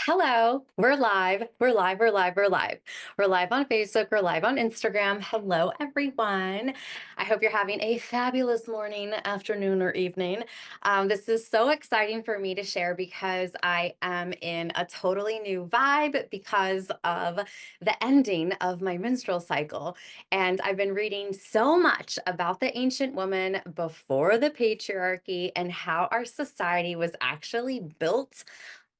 Hello, we're live. We're live. We're live. We're live. We're live on Facebook. We're live on Instagram. Hello, everyone. I hope you're having a fabulous morning, afternoon, or evening. This is so exciting for me to share because I am in a totally new vibe because of the ending of my menstrual cycle. And I've been reading so much about the ancient woman before the patriarchy and how our society was actually built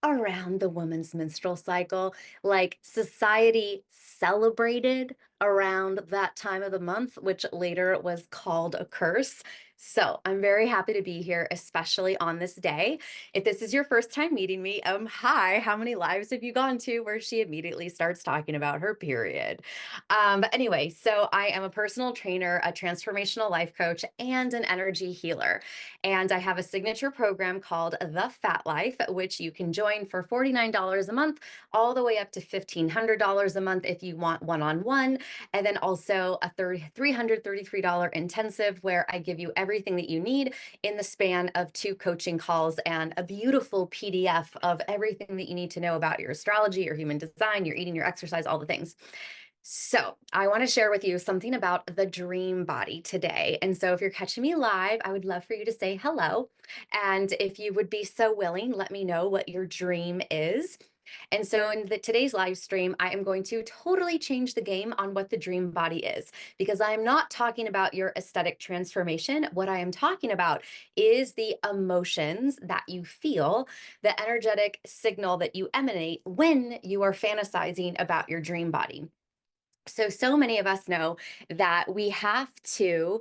around the woman's menstrual cycle. Like society celebrated around that time of the month, which later was called a curse. So I'm very happy to be here, especially on this day. If this is your first time meeting me, hi, how many lives have you gone to where she immediately starts talking about her period? But anyway, so I am a personal trainer, a transformational life coach, and an energy healer. And I have a signature program called the PHAT Life, which you can join for $49 a month, all the way up to $1,500 a month if you want one-on-one. And then also a $333 intensive where I give you everything that you need in the span of 2 coaching calls and a beautiful PDF of everything that you need to know about your astrology, your human design, your eating, your exercise, all the things. So, I want to share with you something about the dream body today. And so, if you're catching me live, I would love for you to say hello. And if you would be so willing, let me know what your dream is. And so, in today's live stream, I am going to totally change the game on what the dream body is because I am not talking about your aesthetic transformation. What I am talking about is the emotions that you feel, the energetic signal that you emanate when you are fantasizing about your dream body. So many of us know that we have to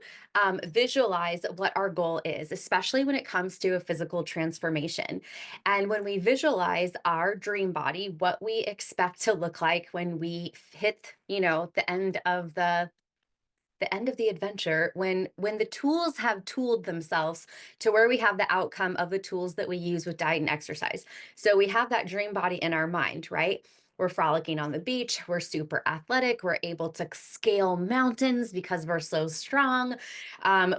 visualize what our goal is, especially when it comes to a physical transformation. And when we visualize our dream body, what we expect to look like when we hit, the end of the adventure, when the tools have tooled themselves to where we have the outcome of the tools that we use with diet and exercise. So we have that dream body in our mind, right? We're frolicking on the beach. We're super athletic. We're able to scale mountains because we're so strong.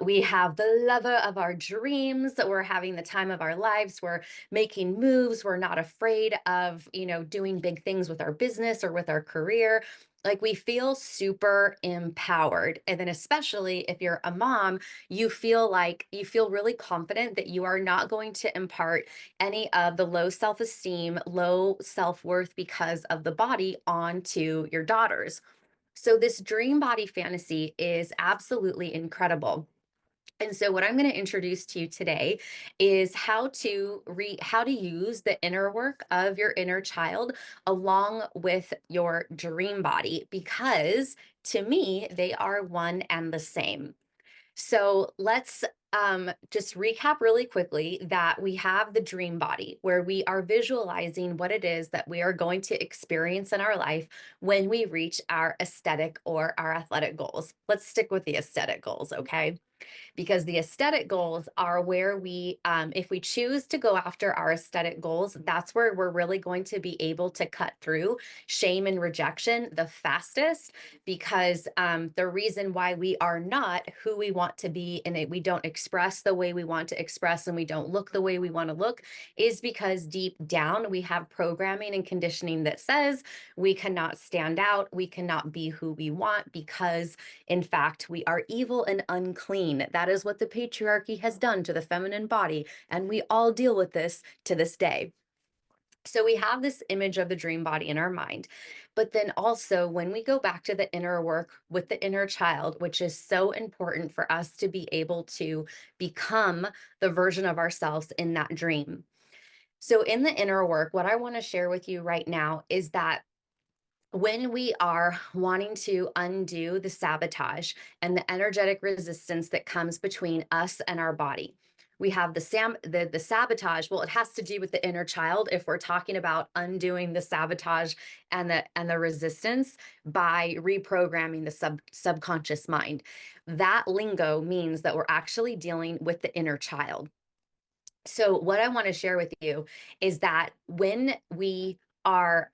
We have the lover of our dreams. We're having the time of our lives. We're making moves. We're not afraid of, doing big things with our business or with our career. Like we feel super empowered. And then, especially if you're a mom, you feel really confident that you are not going to impart any of the low self esteem, low self worth because of the body onto your daughters. So, this dream body fantasy is absolutely incredible. And so what I'm going to introduce to you today is how to use the inner work of your inner child along with your dream body, because to me they are one and the same. So let's just recap really quickly that we have the dream body where we are visualizing what it is that we are going to experience in our life when we reach our aesthetic or our athletic goals. Let's stick with the aesthetic goals, okay? Because the aesthetic goals are where if we choose to go after our aesthetic goals, that's where we're really going to be able to cut through shame and rejection the fastest. Because the reason why we are not who we want to be and we don't express the way we want to express and we don't look the way we want to look is because deep down we have programming and conditioning that says we cannot stand out, we cannot be who we want because, in fact, we are evil and unclean. That is what the patriarchy has done to the feminine body, and we all deal with this to this day. So we have this image of the dream body in our mind. But then also, when we go back to the inner work with the inner child, which is so important for us to be able to become the version of ourselves in that dream. So, in the inner work, what I want to share with you right now is that when we are wanting to undo the sabotage and the energetic resistance that comes between us and our body, we have the sabotage. Well, it has to do with the inner child if we're talking about undoing the sabotage and the resistance by reprogramming the subconscious mind. That lingo means that we're actually dealing with the inner child. So what I want to share with you is that when we are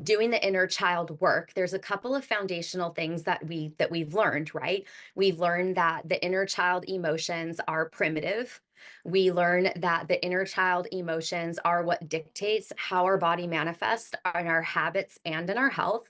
doing the inner child work, there's a couple of foundational things that we've learned, right? We've learned that the inner child emotions are primitive. We learn that the inner child emotions are what dictates how our body manifests in our habits and in our health.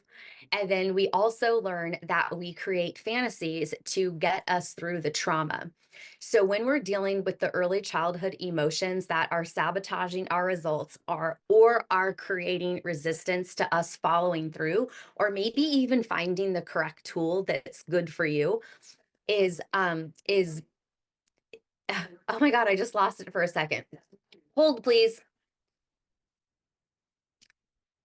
And then we also learn that we create fantasies to get us through the trauma. So when we're dealing with the early childhood emotions that are sabotaging our results or are creating resistance to us following through, or maybe even finding the correct tool that's good for you, is oh my God, I just lost it for a second. Hold, please.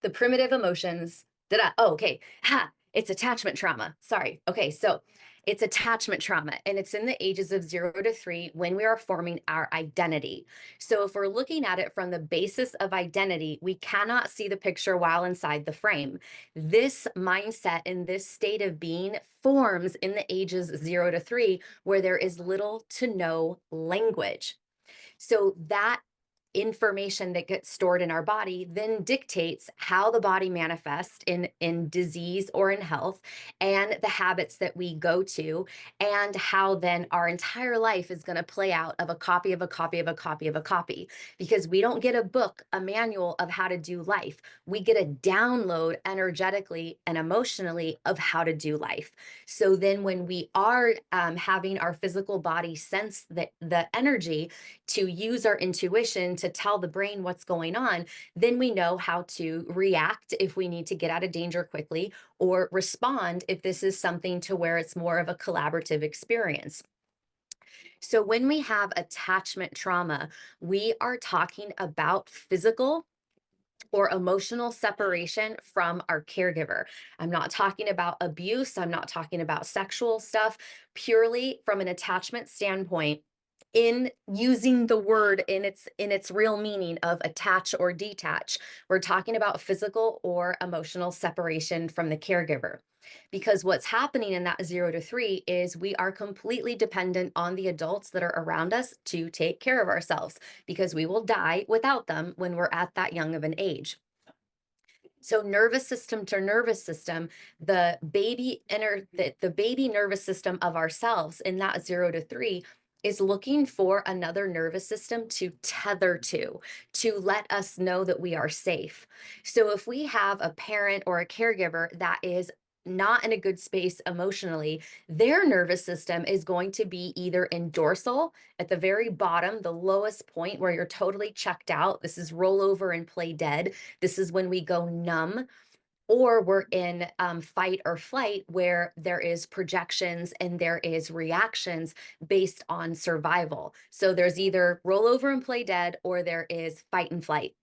The primitive emotions. Did I? Oh, okay. Ha, it's attachment trauma. Sorry. Okay, so it's attachment trauma, and it's in the ages of 0 to 3 when we are forming our identity. So if we're looking at it from the basis of identity, we cannot see the picture while inside the frame. This mindset and this state of being forms in the ages 0 to 3, where there is little to no language. So that information that gets stored in our body then dictates how the body manifests in disease or in health, and the habits that we go to, and how then our entire life is going to play out of a copy of a copy of a copy of a copy, because we don't get a book, a manual of how to do life. We get a download energetically and emotionally of how to do life. So then when we are having our physical body sense the energy to use our intuition to tell the brain what's going on, then we know how to react if we need to get out of danger quickly, or respond if this is something to where it's more of a collaborative experience. So when we have attachment trauma, we are talking about physical or emotional separation from our caregiver. I'm not talking about abuse, I'm not talking about sexual stuff, purely from an attachment standpoint. In using the word in its real meaning of attach or detach, we're talking about physical or emotional separation from the caregiver. Because what's happening in that 0 to 3 is we are completely dependent on the adults that are around us to take care of ourselves, because we will die without them when we're at that young of an age. So nervous system to nervous system, the baby nervous system of ourselves in that 0 to 3 is looking for another nervous system to tether to let us know that we are safe. So if we have a parent or a caregiver that is not in a good space emotionally, their nervous system is going to be either in dorsal at the very bottom, the lowest point where you're totally checked out. This is roll over and play dead. This is when we go numb, or we're in fight or flight, where there is projections and there is reactions based on survival. So there's either roll over and play dead, or there is fight and flight.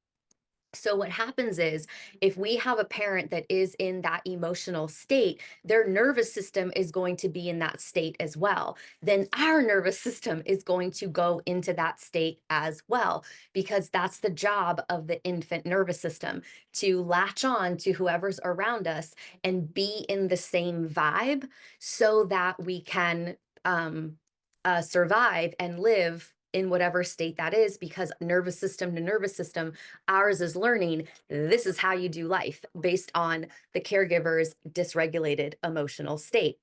So what happens is, if we have a parent that is in that emotional state, their nervous system is going to be in that state as well. Then our nervous system is going to go into that state as well, because that's the job of the infant nervous system, to latch on to whoever's around us and be in the same vibe, so that we can survive and live in whatever state that is, because nervous system to nervous system, ours is learning this is how you do life based on the caregiver's dysregulated emotional state.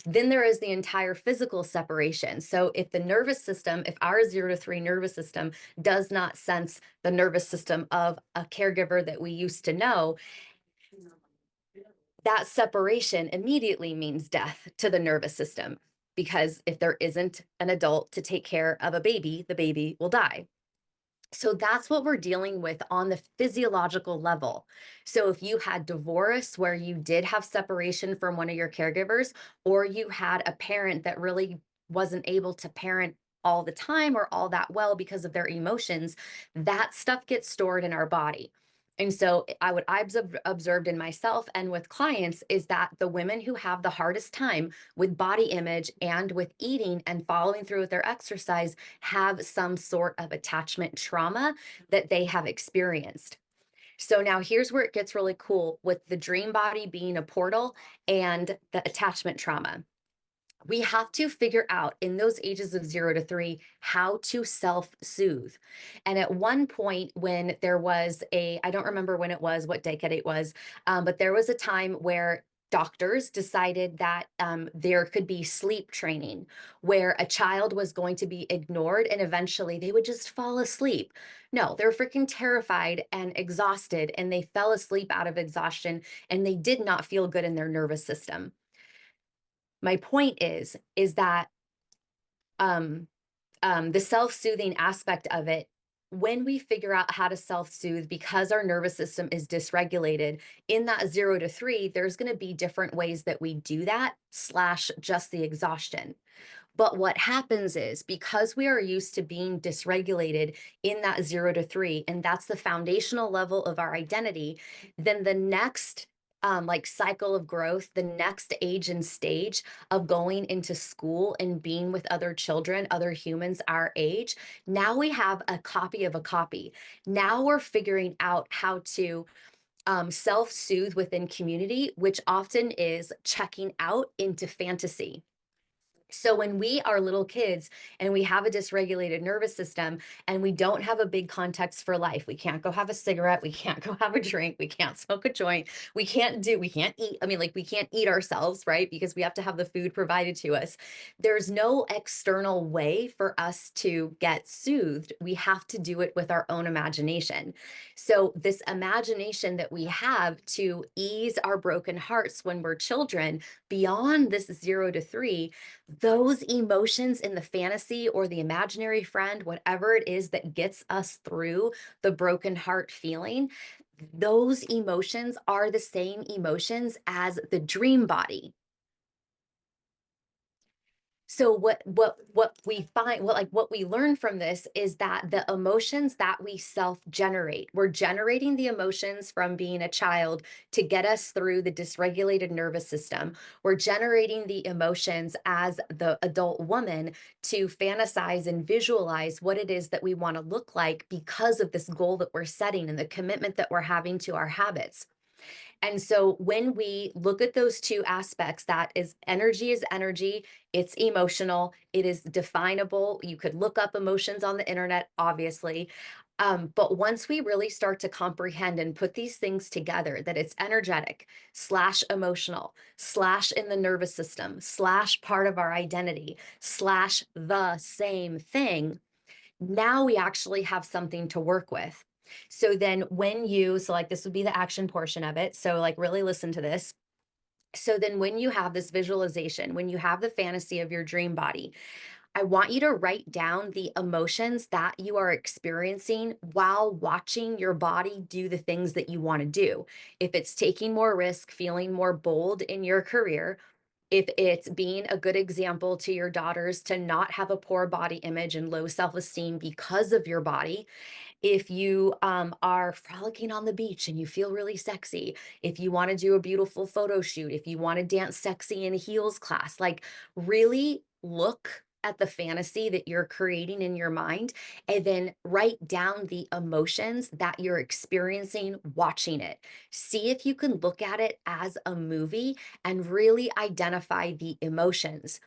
Then there is the entire physical separation. So if the nervous system, if our 0 to 3 nervous system does not sense the nervous system of a caregiver that we used to know, that separation immediately means death to the nervous system. Because if there isn't an adult to take care of a baby, the baby will die. So that's what we're dealing with on the physiological level. So if you had divorce where you did have separation from one of your caregivers, or you had a parent that really wasn't able to parent all the time or all that well because of their emotions, that stuff gets stored in our body. And so I've observed in myself and with clients is that the women who have the hardest time with body image and with eating and following through with their exercise have some sort of attachment trauma that they have experienced. So now here's where it gets really cool with the dream body being a portal and the attachment trauma. We have to figure out in those ages of 0 to 3 how to self-soothe. And at one point, when there was I don't remember when it was, what decade it was, but there was a time where doctors decided that there could be sleep training where a child was going to be ignored and eventually they would just fall asleep. No, they're freaking terrified and exhausted, and they fell asleep out of exhaustion and they did not feel good in their nervous system. My point is that um, the self-soothing aspect of it, when we figure out how to self-soothe because our nervous system is dysregulated in that 0 to 3, there's going to be different ways that we do that slash just the exhaustion. But what happens is because we are used to being dysregulated in that 0 to 3, and that's the foundational level of our identity, then the next like cycle of growth, the next age and stage of going into school and being with other children, other humans our age, now we have a copy of a copy. Now we're figuring out how to self soothe within community, which often is checking out into fantasy. So when we are little kids and we have a dysregulated nervous system and we don't have a big context for life, we can't go have a cigarette, we can't go have a drink, we can't smoke a joint, we can't eat. I mean, like we can't eat ourselves, right? Because we have to have the food provided to us. There's no external way for us to get soothed. We have to do it with our own imagination. So this imagination that we have to ease our broken hearts when we're children beyond this 0 to 3, those emotions in the fantasy or the imaginary friend, whatever it is that gets us through the broken heart feeling, those emotions are the same emotions as the dream body. So what we find, what we learn from this is that the emotions that we self-generate, we're generating the emotions from being a child to get us through the dysregulated nervous system. We're generating the emotions as the adult woman to fantasize and visualize what it is that we want to look like because of this goal that we're setting and the commitment that we're having to our habits. And so when we look at those two aspects, that is energy, it's emotional, it is definable. You could look up emotions on the internet, obviously. But once we really start to comprehend and put these things together, that it's energetic slash emotional slash in the nervous system slash part of our identity slash the same thing, now we actually have something to work with. So then so like this would be the action portion of it. So like really listen to this. So then when you have this visualization, when you have the fantasy of your dream body, I want you to write down the emotions that you are experiencing while watching your body do the things that you want to do. If it's taking more risk, feeling more bold in your career, if it's being a good example to your daughters to not have a poor body image and low self-esteem because of your body, if you are frolicking on the beach and you feel really sexy, if you want to do a beautiful photo shoot, if you want to dance sexy in a heels class, like really look at the fantasy that you're creating in your mind and then write down the emotions that you're experiencing watching it. See if you can look at it as a movie and really identify the emotions,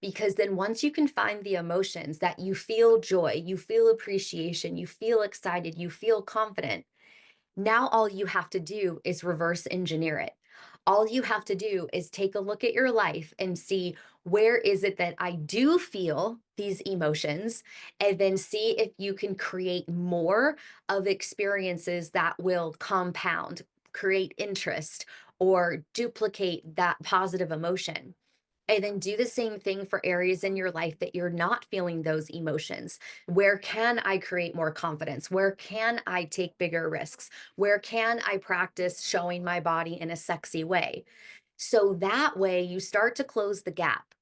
because then once you can find the emotions that you feel joy, you feel appreciation, you feel excited, you feel confident, now all you have to do is reverse engineer it. All you have to do is take a look at your life and see, where is it that I do feel these emotions, and then see if you can create more of experiences that will compound, create interest, or duplicate that positive emotion. And then do the same thing for areas in your life that you're not feeling those emotions. Where can I create more confidence? Where can I take bigger risks? Where can I practice showing my body in a sexy way? So that way you start to close the gap.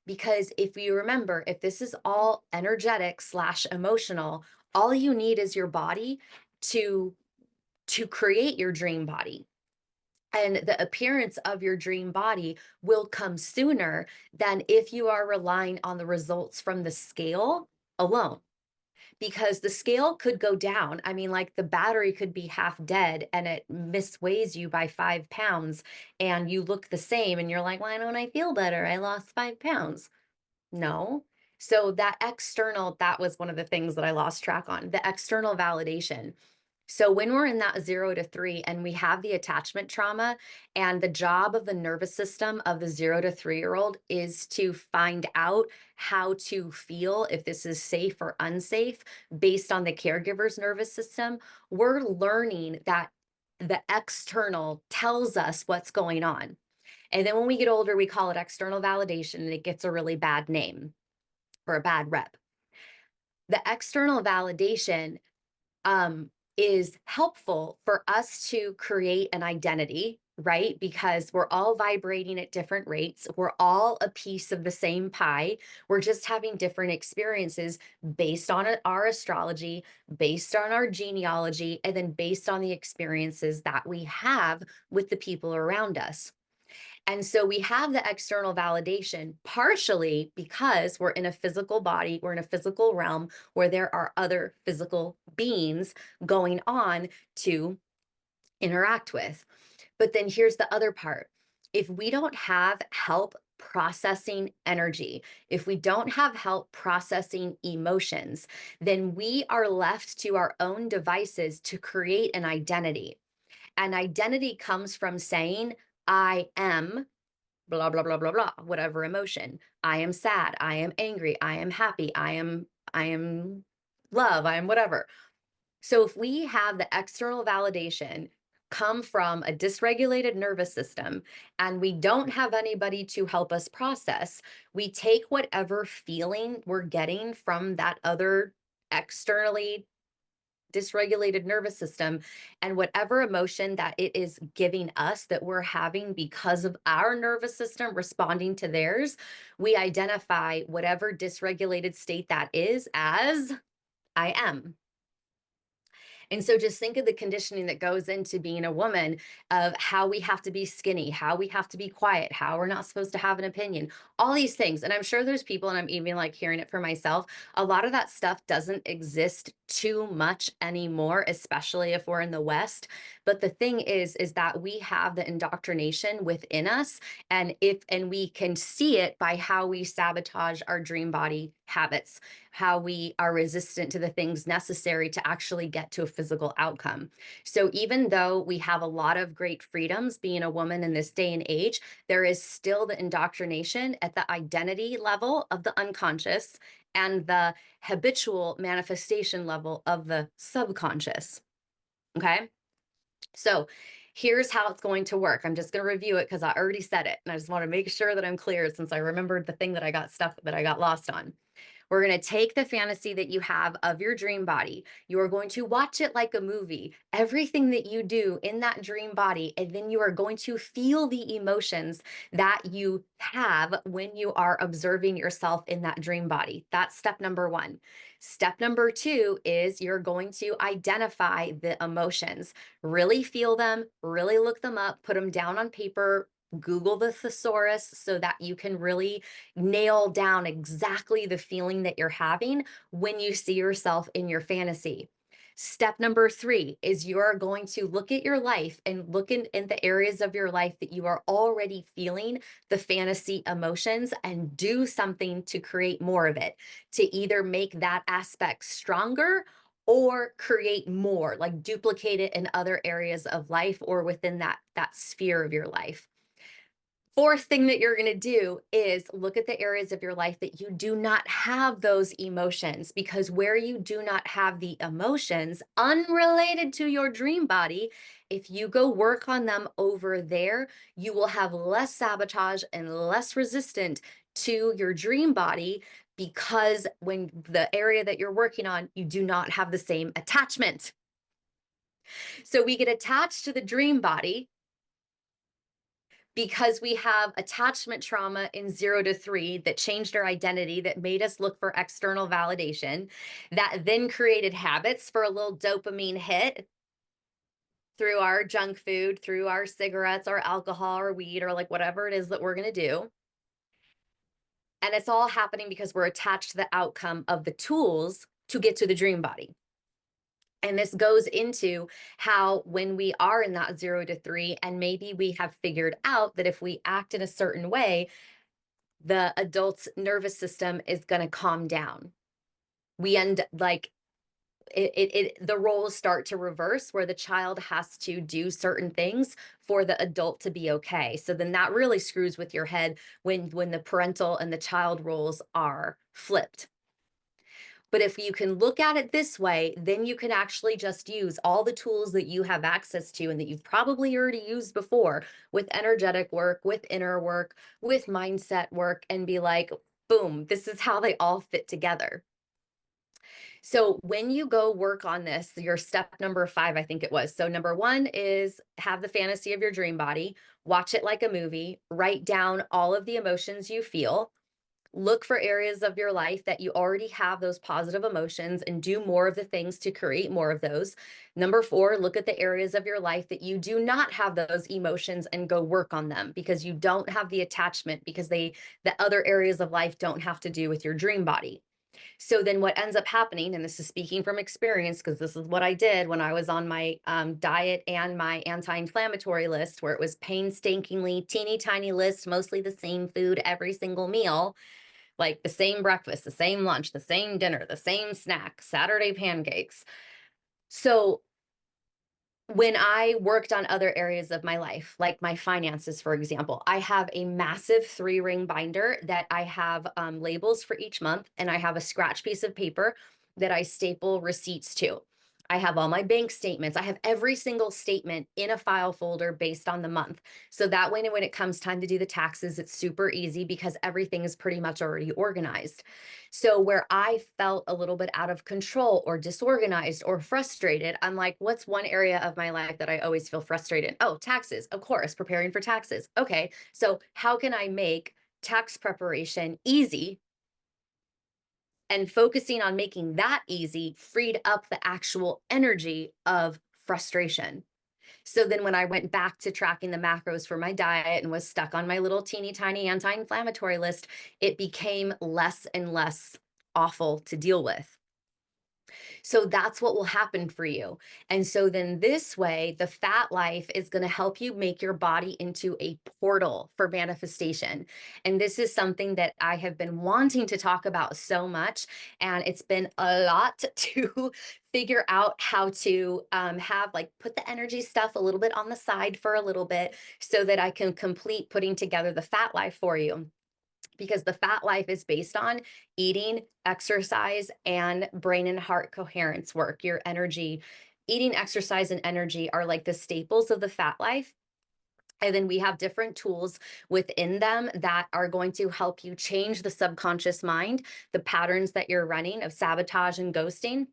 Because if you remember, if this is all energetic slash emotional, all you need is your body to create your dream body, and the appearance of your dream body will come sooner than if you are relying on the results from the scale alone, because the scale could go down. I mean, like the battery could be half dead and it misweighs you by 5 pounds and you look the same and you're like, why don't I feel better? I lost 5 pounds. No. So that was one of the things that I lost track on, the external validation. So when we're in that 0 to 3 and we have the attachment trauma, and the job of the nervous system of the 0 to 3-year-old is to find out how to feel if this is safe or unsafe based on the caregiver's nervous system, we're learning that the external tells us what's going on. And then when we get older, we call it external validation, and it gets a really bad name or a bad rep. The external validation um, is helpful for us to create an identity, right? Because we're all vibrating at different rates. We're all a piece of the same pie. We're just having different experiences based on our astrology, based on our genealogy, and then based on the experiences that we have with the people around us. And so we have the external validation partially because we're in a physical body, we're in a physical realm where there are other physical beings going on to interact with. But then here's the other part. If we don't have help processing energy, if we don't have help processing emotions, then we are left to our own devices to create an identity. An identity comes from saying, I am blah blah blah blah blah, whatever emotion. I am sad, I am angry, I am happy, I am love, I am whatever. So if we have the external validation come from a dysregulated nervous system and we don't have anybody to help us process, we take whatever feeling we're getting from that other externally dysregulated nervous system and whatever emotion that it is giving us that we're having because of our nervous system responding to theirs, we identify whatever dysregulated state that is as I am. And so just think of the conditioning that goes into being a woman, of how we have to be skinny, how we have to be quiet, how we're not supposed to have an opinion, all these things. And I'm sure there's people, and I'm even like hearing it for myself, a lot of that stuff doesn't exist too much anymore, especially if we're in the West. But the thing is that we have the indoctrination within us, and we can see it by how we sabotage our dream body habits, how we are resistant to the things necessary to actually get to a physical outcome. So even though we have a lot of great freedoms being a woman in this day and age, there is still the indoctrination at the identity level of the unconscious and the habitual manifestation level of the subconscious. Okay. So here's how it's going to work. I'm just going to review it because I already said it. And I just want to make sure that I'm clear since I remembered the thing that I got stuff that I got lost on. We're going to take the fantasy that you have of your dream body. You are going to watch it like a movie, everything that you do in that dream body, and then you are going to feel the emotions that you have when you are observing yourself in that dream body. That's step number one. Step number two is you're going to identify the emotions, really feel them, really look them up, put them down on paper. Google the thesaurus so that you can really nail down exactly the feeling that you're having when you see yourself in your fantasy. Step number three is you're going to look at your life and look in the areas of your life that you are already feeling the fantasy emotions and do something to create more of it, to either make that aspect stronger or create more, like duplicate it in other areas of life or within that sphere of your life. Fourth thing that you're going to do is look at the areas of your life that you do not have those emotions, because where you do not have the emotions unrelated to your dream body, if you go work on them over there, you will have less sabotage and less resistant to your dream body, because when the area that you're working on, you do not have the same attachment. So we get attached to the dream body because we have attachment trauma in 0 to 3 that changed our identity, that made us look for external validation, that then created habits for a little dopamine hit through our junk food, through our cigarettes, or alcohol, or weed, or like whatever it is that we're going to do. And it's all happening because we're attached to the outcome of the tools to get to the dream body. And this goes into how, when we are in that 0 to 3, and maybe we have figured out that if we act in a certain way, the adult's nervous system is going to calm down. We end like the roles start to reverse where the child has to do certain things for the adult to be okay. So then that really screws with your head when the parental and the child roles are flipped. But if you can look at it this way, then you can actually just use all the tools that you have access to and that you've probably already used before with energetic work, with inner work, with mindset work, and be like, boom, this is how they all fit together. So when you go work on this, your step number 5, I think it was. So number 1 is have the fantasy of your dream body, watch it like a movie, write down all of the emotions you feel, look for areas of your life that you already have those positive emotions and do more of the things to create more of those. Number 4, look at the areas of your life that you do not have those emotions and go work on them because you don't have the attachment because the other areas of life don't have to do with your dream body. So then what ends up happening, and this is speaking from experience because this is what I did when I was on my diet and my anti-inflammatory list, where it was painstakingly teeny tiny list, mostly the same food every single meal, like the same breakfast, the same lunch, the same dinner, the same snack, Saturday pancakes. So when I worked on other areas of my life, like my finances, for example, I have a massive 3-ring binder that I have labels for each month, and I have a scratch piece of paper that I staple receipts to. I have all my bank statements. I have every single statement in a file folder based on the month. So that way, when it comes time to do the taxes, it's super easy because everything is pretty much already organized. So where I felt a little bit out of control or disorganized or frustrated, I'm like, what's one area of my life that I always feel frustrated? Oh, taxes, of course, preparing for taxes. Okay, so how can I make tax preparation easy? And focusing on making that easy freed up the actual energy of frustration. So then when I went back to tracking the macros for my diet and was stuck on my little teeny tiny anti-inflammatory list, it became less and less awful to deal with. So that's what will happen for you. And so then this way, the fat life is going to help you make your body into a portal for manifestation. And this is something that I have been wanting to talk about so much. And it's been a lot to figure out how to have like put the energy stuff a little bit on the side for a little bit so that I can complete putting together the fat life for you, because the fat life is based on eating, exercise, and brain and heart coherence work, your energy. Eating, exercise, and energy are like the staples of the fat life. And then we have different tools within them that are going to help you change the subconscious mind, the patterns that you're running of sabotage and ghosting,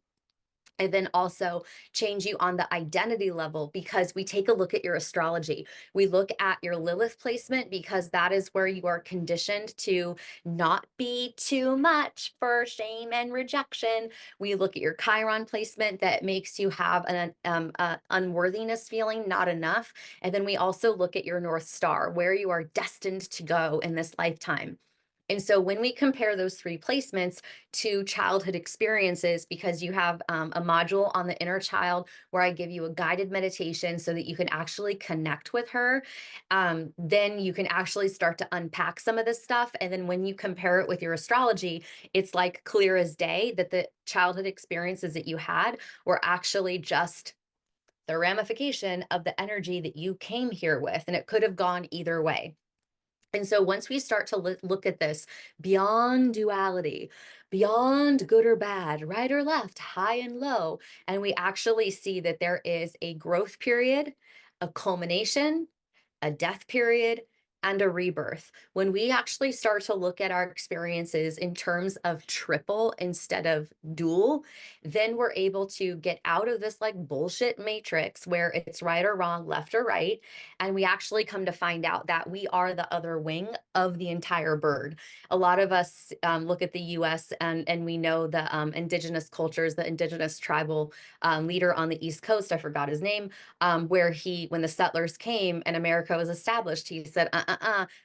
and then also change you on the identity level, because we take a look at your astrology. We look at your Lilith placement because that is where you are conditioned to not be too much for shame and rejection. We look at your Chiron placement that makes you have an unworthiness feeling, not enough. And then we also look at your North Star, where you are destined to go in this lifetime. And so when we compare those 3 placements to childhood experiences, because you have a module on the inner child where I give you a guided meditation so that you can actually connect with her, then you can actually start to unpack some of this stuff. And then when you compare it with your astrology, it's like clear as day that the childhood experiences that you had were actually just the ramification of the energy that you came here with. And it could have gone either way. And so once we start to look at this beyond duality, beyond good or bad, right or left, high and low, and we actually see that there is a growth period, a culmination, a death period, and a rebirth. When we actually start to look at our experiences in terms of triple instead of dual, then we're able to get out of this like bullshit matrix where it's right or wrong, left or right. And we actually come to find out that we are the other wing of the entire bird. A lot of us look at the US and we know the indigenous cultures, the indigenous tribal leader on the East Coast, I forgot his name, where when the settlers came and America was established, he said,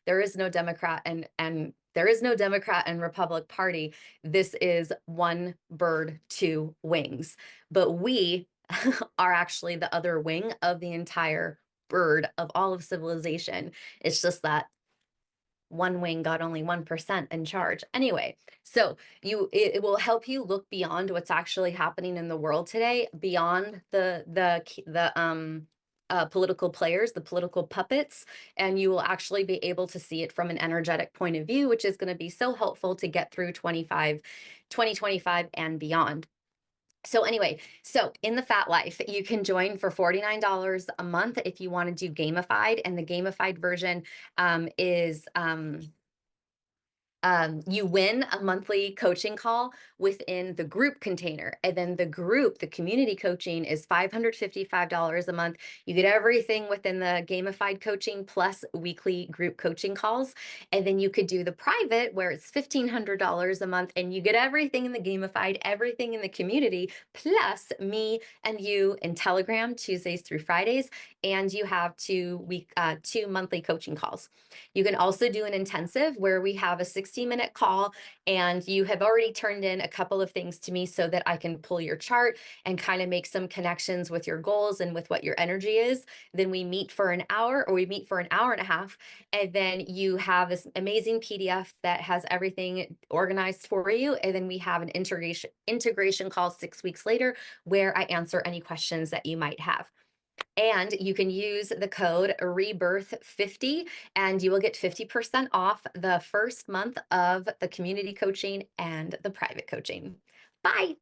there is no Democrat and there is no Democrat and Republic Party. This is one bird, two wings. But we are actually the other wing of the entire bird of all of civilization. It's just that one wing got only 1% in charge. Anyway, so it will help you look beyond what's actually happening in the world today, beyond the political players, the political puppets, and you will actually be able to see it from an energetic point of view, which is going to be so helpful to get through 2025 and beyond. So anyway, so in the Fat Life, you can join for $49 a month if you want to do gamified, and the gamified version is you win a monthly coaching call within the group container. And then the community coaching is $555 a month. You get everything within the gamified coaching plus weekly group coaching calls. And then you could do the private where it's $1,500 a month and you get everything in the gamified, everything in the community, plus me and you in Telegram Tuesdays through Fridays. And you have two monthly coaching calls. You can also do an intensive where we have a 60-minute call and you have already turned in a couple of things to me so that I can pull your chart and kind of make some connections with your goals and with what your energy is. Then we meet for an hour or we meet for an hour and a half. And then you have this amazing PDF that has everything organized for you. And then we have an integration call 6 weeks later where I answer any questions that you might have. And you can use the code rebirth50 and you will get 50% off the first month of the community coaching and the private coaching. Bye.